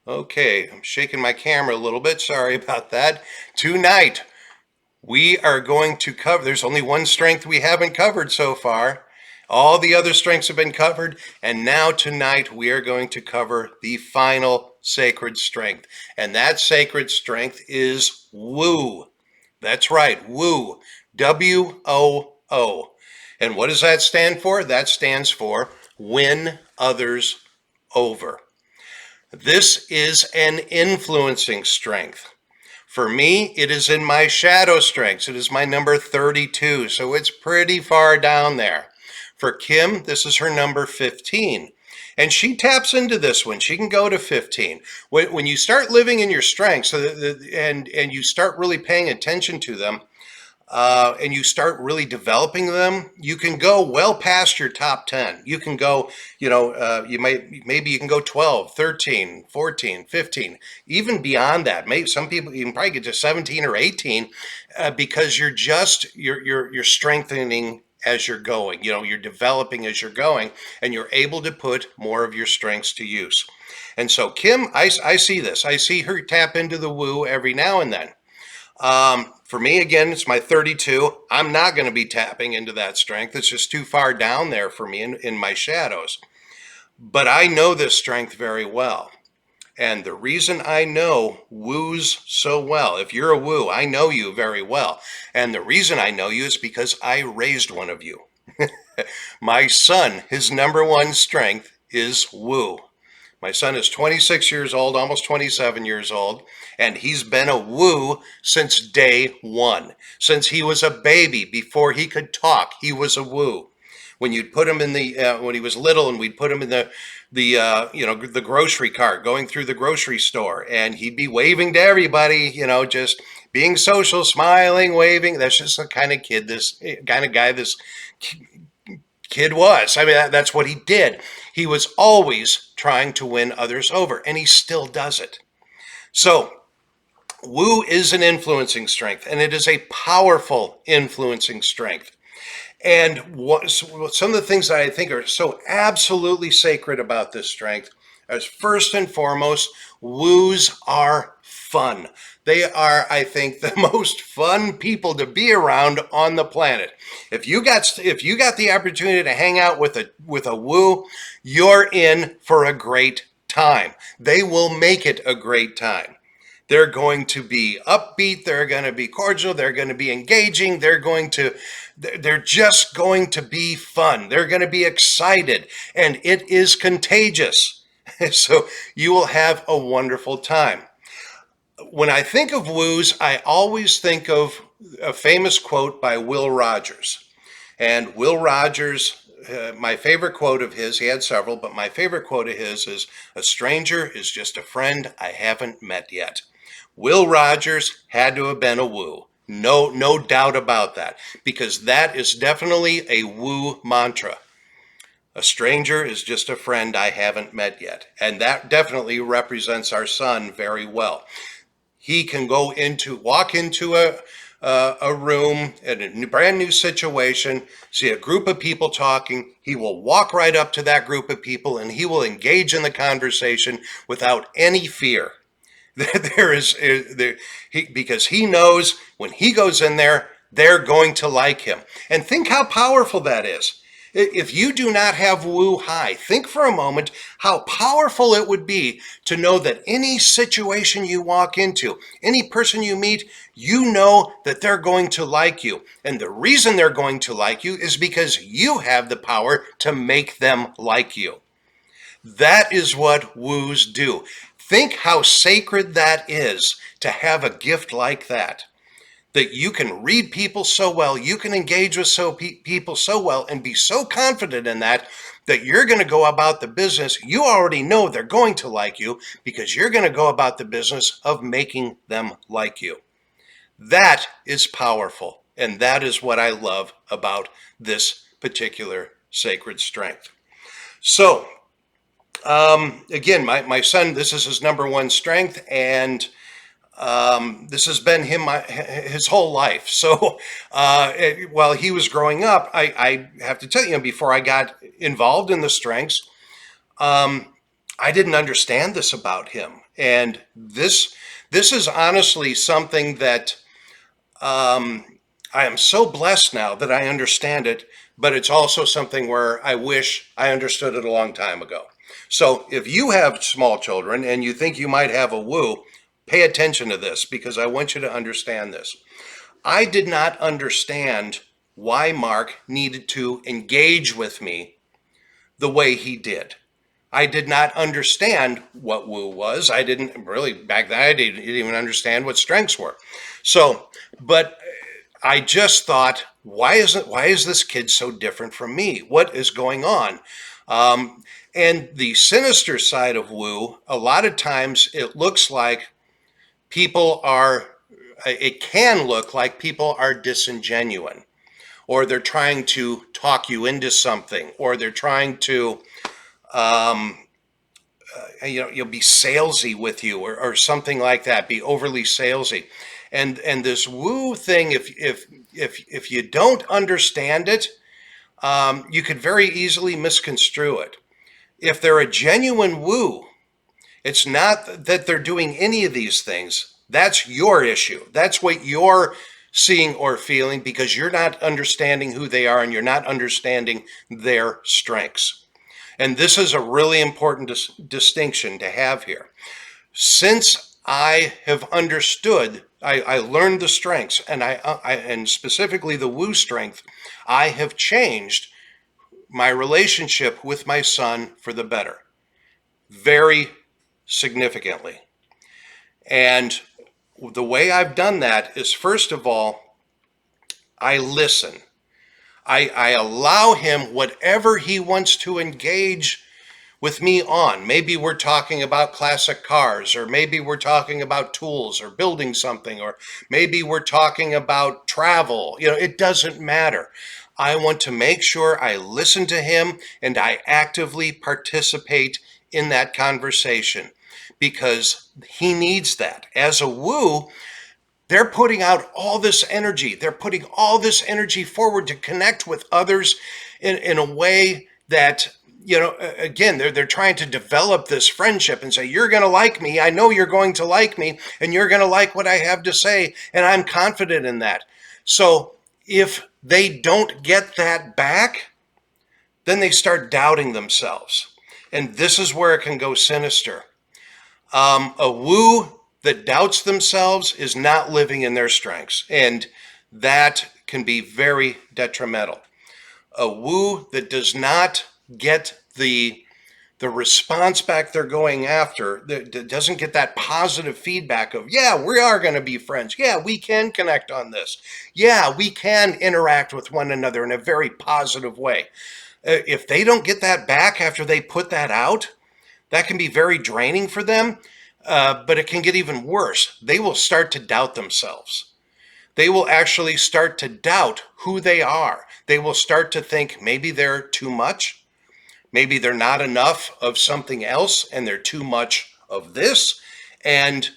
Okay, I'm shaking my camera a little bit. Sorry about that. Tonight, we are going to cover, there's only one strength we haven't covered so far. All the other strengths have been covered, and now tonight we are going to cover the final sacred strength. And that sacred strength is woo. That's right, woo. W-O-O. And what does that stand for? That stands for win others over. This is an influencing strength. For me, it is in my shadow strengths. It is my number 32, so it's pretty far down there. For Kim, this is her number 15. And she taps into this one. She can go to 15. When you start living in your strengths and you start really paying attention to them, and you start really developing them, you can go well past your top 10. You can go, maybe you can go 12, 13, 14, 15, even beyond that. Maybe some people, you can probably get to 17 or 18 because you're strengthening as you're going. You're developing as you're going, and you're able to put more of your strengths to use. And so Kim, I see this. I see her tap into the woo every now and then. For me, again, it's my 32. I'm not going to be tapping into that strength. It's just too far down there for me in my shadows. But I know this strength very well. And the reason I know woos so well, if you're a woo, I know you very well. And the reason I know you is because I raised one of you. My son, his number one strength is woo. My son is 26 years old, almost 27 years old, and he's been a woo since day one. Since he was a baby, before he could talk, he was a woo. When you'd put him in when he was little, and we'd put him in the grocery cart, going through the grocery store, and he'd be waving to everybody, just being social, smiling, waving. That's just the kind of guy this kid was. I mean, that's what he did. He was always trying to win others over, and he still does it. So, woo is an influencing strength, and it is a powerful influencing strength. And some of the things that I think are so absolutely sacred about this strength is, first and foremost, woos are fun. They are, I think, the most fun people to be around on the planet. If you got the opportunity to hang out with a woo, you're in for a great time. They will make it a great time. They're going to be upbeat. They're going to be cordial. They're going to be engaging. They're just going to be fun. They're going to be excited, and it is contagious. So you will have a wonderful time. When I think of woos, I always think of a famous quote by Will Rogers. And Will Rogers, my favorite quote of his, he had several, but my favorite quote of his is, "A stranger is just a friend I haven't met yet." Will Rogers had to have been a woo. No doubt about that, because that is definitely a woo mantra. A stranger is just a friend I haven't met yet. And that definitely represents our son very well. He can walk into a room in a brand new situation, see a group of people talking. He will walk right up to that group of people, and he will engage in the conversation without any fear. Because he knows when he goes in there, they're going to like him. And think how powerful that is. If you do not have woo high, think for a moment how powerful it would be to know that any situation you walk into, any person you meet, you know that they're going to like you. And the reason they're going to like you is because you have the power to make them like you. That is what woos do. Think how sacred that is to have a gift like that. That you can read people so well, you can engage with people so well, and be so confident in that you're going to go about the business. You already know they're going to like you because you're going to go about the business of making them like you. That is powerful, and that is what I love about this particular sacred strength. So, again, my son, this is his number one strength, and this has been his whole life. So while he was growing up, I have to tell you, before I got involved in the strengths, I didn't understand this about him. And this is honestly something that I am so blessed now that I understand it, but it's also something where I wish I understood it a long time ago. So if you have small children and you think you might have a woo, pay attention to this because I want you to understand this. I did not understand why Mark needed to engage with me the way he did. I did not understand what woo was. I didn't really, back then, I didn't even understand what strengths were. So, but I just thought, why is this kid so different from me? What is going on? And the sinister side of woo, a lot of times it looks like people are, it can look like people are disingenuine, or they're trying to talk you into something, or they're trying to, you'll be salesy with you, or something like that, be overly salesy. And this woo thing, if you don't understand it, you could very easily misconstrue it. If they're a genuine woo, it's not that they're doing any of these things. That's your issue. That's what you're seeing or feeling because you're not understanding who they are and you're not understanding their strengths. And this is a really important distinction to have here. Since I have understood, I learned the strengths, and and specifically the woo strength, I have changed my relationship with my son for the better, very significantly. And the way I've done that is, first of all, I listen. I allow him whatever he wants to engage with me on. Maybe we're talking about classic cars, or maybe we're talking about tools or building something, or maybe we're talking about travel. It doesn't matter. I want to make sure I listen to him and I actively participate in that conversation because he needs that. As a woo, they're putting out all this energy. They're putting all this energy forward to connect with others in a way that, again, they're trying to develop this friendship and say, you're going to like me. I know you're going to like me and you're going to like what I have to say. And I'm confident in that. So if they don't get that back, then they start doubting themselves. And this is where it can go sinister. A woo that doubts themselves is not living in their strengths, and that can be very detrimental. A woo that does not get the response back they're going after, that doesn't get that positive feedback of, yeah, we are going to be friends. Yeah, we can connect on this. Yeah, we can interact with one another in a very positive way. If they don't get that back after they put that out, that can be very draining for them, but it can get even worse. They will start to doubt themselves. They will actually start to doubt who they are. They will start to think maybe they're too much. Maybe they're not enough of something else and they're too much of this. And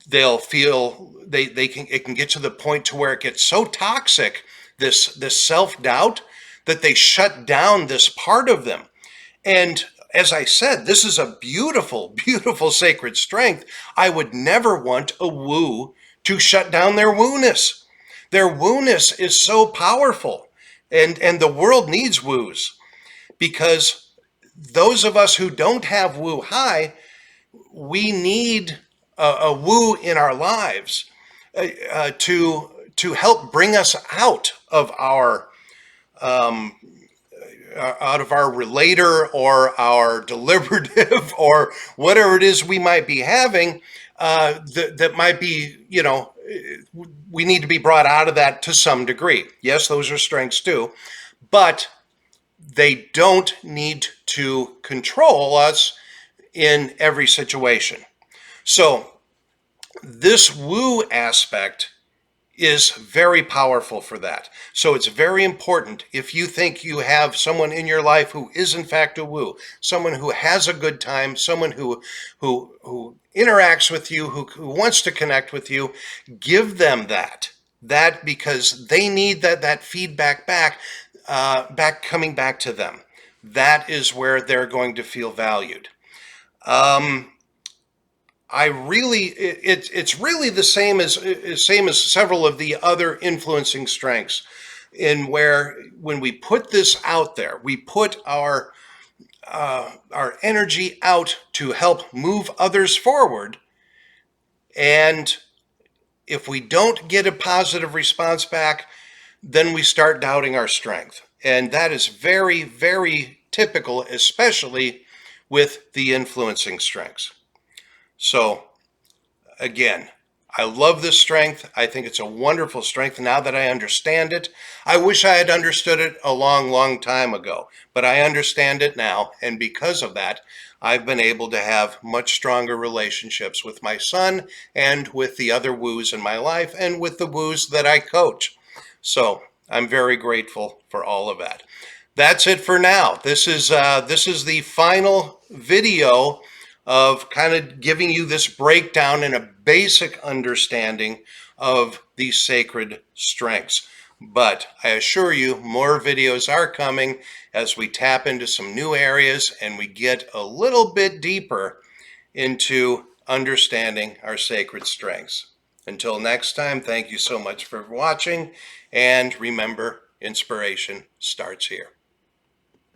they'll feel it can get to the point to where it gets so toxic, this self-doubt, that they shut down this part of them. And as I said, this is a beautiful, beautiful sacred strength. I would never want a woo to shut down their wooness. Their wooness is so powerful. And the world needs woos because those of us who don't have woo high, we need a woo in our lives to help bring us out of our relator or our deliberative or whatever it is we might be having, that might be, we need to be brought out of that to some degree. Yes, those are strengths too, but they don't need to control us in every situation. So this woo aspect is very powerful for that. So it's very important if you think you have someone in your life who is in fact a woo, someone who has a good time, someone who interacts with you, who wants to connect with you, give them that because they need that feedback back coming back to them. That is where they're going to feel valued. It's really the same as several of the other influencing strengths, in where when we put this out there, we put our energy out to help move others forward, and if we don't get a positive response back, then we start doubting our strength. And that is very, very typical, especially with the influencing strengths. So, again, I love this strength. I think it's a wonderful strength now that I understand it. I wish I had understood it a long, long time ago, but I understand it now. And because of that, I've been able to have much stronger relationships with my son and with the other woos in my life and with the woos that I coach. So I'm very grateful for all of that. That's it for now. This is the final video of kind of giving you this breakdown and a basic understanding of these sacred strengths. But I assure you, more videos are coming as we tap into some new areas and we get a little bit deeper into understanding our sacred strengths. Until next time, thank you so much for watching, and remember, inspiration starts here.